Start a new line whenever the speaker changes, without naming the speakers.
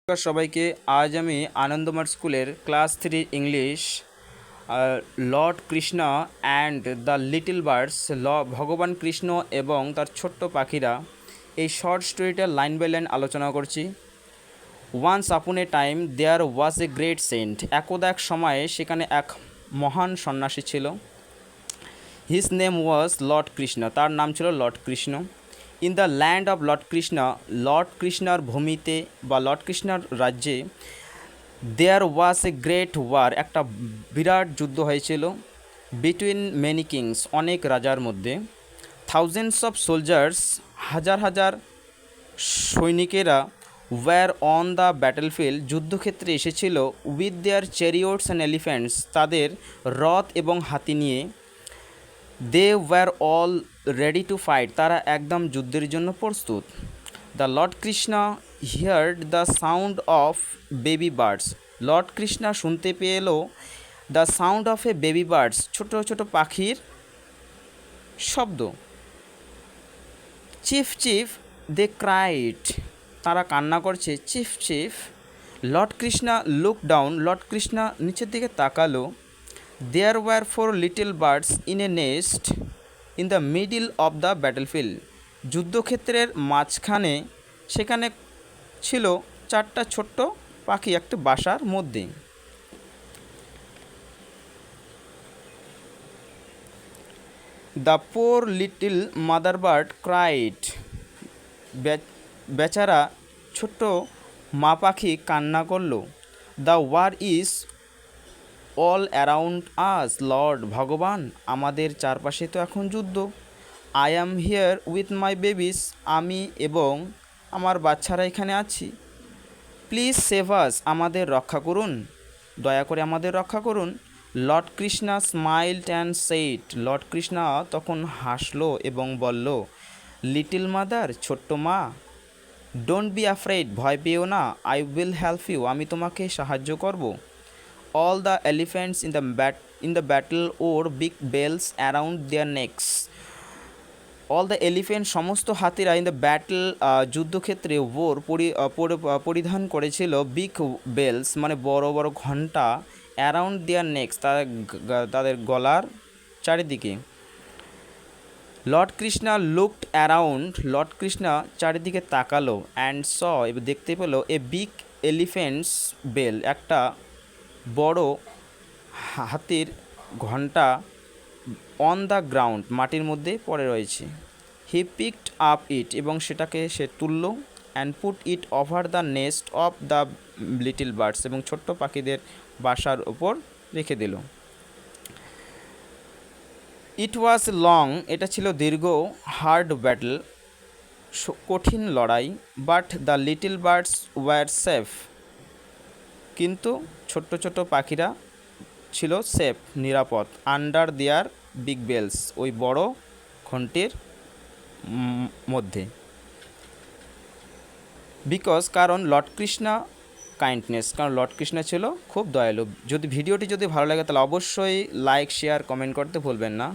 নমস্কার সবাইকে। আজ আমি আনন্দমার্গ স্কুলের class 3 English Lord Krishna and the little birds ভগবান কৃষ্ণ এবং তার ছোট্ট পাখিরা এই শর্ট স্টোরিটা লাইন বাই লাইন আলোচনা করছি। Once upon a time there was a great saint. একদা এক সময়ে সেখানে এক মহান সন্ন্যাসী ছিল। His name was Lord Krishna. তার নাম ছিল Lord Krishna. In the land of Lord Krishna, Lord কৃষ্ণর ভূমিতে বা লর্ড কৃষ্ণর রাজ্যে দেয়ার ওয়াজ এ গ্রেট ওয়ার। একটা বিরাট যুদ্ধ হয়েছিল বিটুইন মেনি কিংস, অনেক রাজার মধ্যে। থাউজেন্ডস অফ সোলজার্স, হাজার হাজার সৈনিকেরা ওয়্যার অন দ্য ব্যাটেলফিল্ড, যুদ্ধক্ষেত্রে এসেছিল। With their chariots and elephants, তাদের রথ এবং হাতি নিয়ে। They were all ready to fight, তারা একদম যুদ্ধের জন্য প্রস্তুত। The lord Krishna heard the sound of baby birds. Lord Krishna শুনতে পেল the sound of a baby birds, ছোট ছোট পাখির শব্দ। চিফ চিফ দে ক্রাইড, তারা কান্না করছে cheep cheep. Lord Krishna look down, Lord Krishna নিচের দিকে তাকালো। There were 4 little birds in a nest in the middle of the battlefield, যুদ্ধক্ষেত্রের মাঝখানে সেখানে ছিল 4টা ছোট্ট পাখি একটা বাসার মধ্যে। The poor little mother bird cried, বেচারা ছোট্ট মা পাখি কান্না করলো। The war is all around us Lord, ভগবান আমাদের চারপাশে তো এখন যুদ্ধ। I am here with my babies, আমি এবং আমার বাচ্চারা এখানে আছি। প্লিজ সেভ আস, আমাদের রক্ষা করুন, দয়া করে আমাদের রক্ষা করুন। Lord Krishna স্মাইলড and said, Lord Krishna তখন হাসলো এবং বলল, লিটল মাদার, ছোট্ট মা, ডোন্ট বি অ্যাফ্রেড, ভয় পেও না। আই উইল হেল্প ইউ, আমি তোমাকে সাহায্য করব। All the elephants in the battle wore big bells around their necks. All the elephant, সমস্ত হাতিরা ইন দ্য ব্যাটল, যুদ্ধক্ষেত্রে ওর পরিধান করেছিল বিগ বেলস মানে বড় বড় ঘণ্টা। অ্যারাউন্ড দেয়ার নেক্স, তাদের গলার চারিদিকে। Lord Krishna looked around, Lord Krishna চারিদিকে তাকালো। অ্যান্ড স, দেখতে পেল এ বিগ এলিফ্যান্টস বেল, একটা বড় হাতির ঘণ্টা অন দ্য গ্রাউন্ড, মাটির মধ্যে পড়ে রয়েছে। হি পিকড আপ ইট, এবং সেটাকে সে তুলল। And put it over the nest of the little birds, এবং ছোট্ট পাখিদের বাসার ওপর রেখে দিল। ইট ওয়াজ লং, এটা ছিল দীর্ঘ, হার্ড ব্যাটল, কঠিন লড়াই। But the little birds were safe, কিন্তু ছোট্ট ছোট্ট পাখিরা ছিল সেফ, নিরাপদ। আন্ডার দেয়ার বিগ বেলস, ওই বড় ঘণ্টির মধ্যে। বিকজ, কারণ লর্ড কৃষ্ণা কাইন্ডনেস, কারণ লর্ড কৃষ্ণ ছিল খুব দয়ালু। ভিডিওটি যদি ভালো লাগে তাহলে অবশ্যই লাইক, শেয়ার, কমেন্ট করতে ভুলবেন না।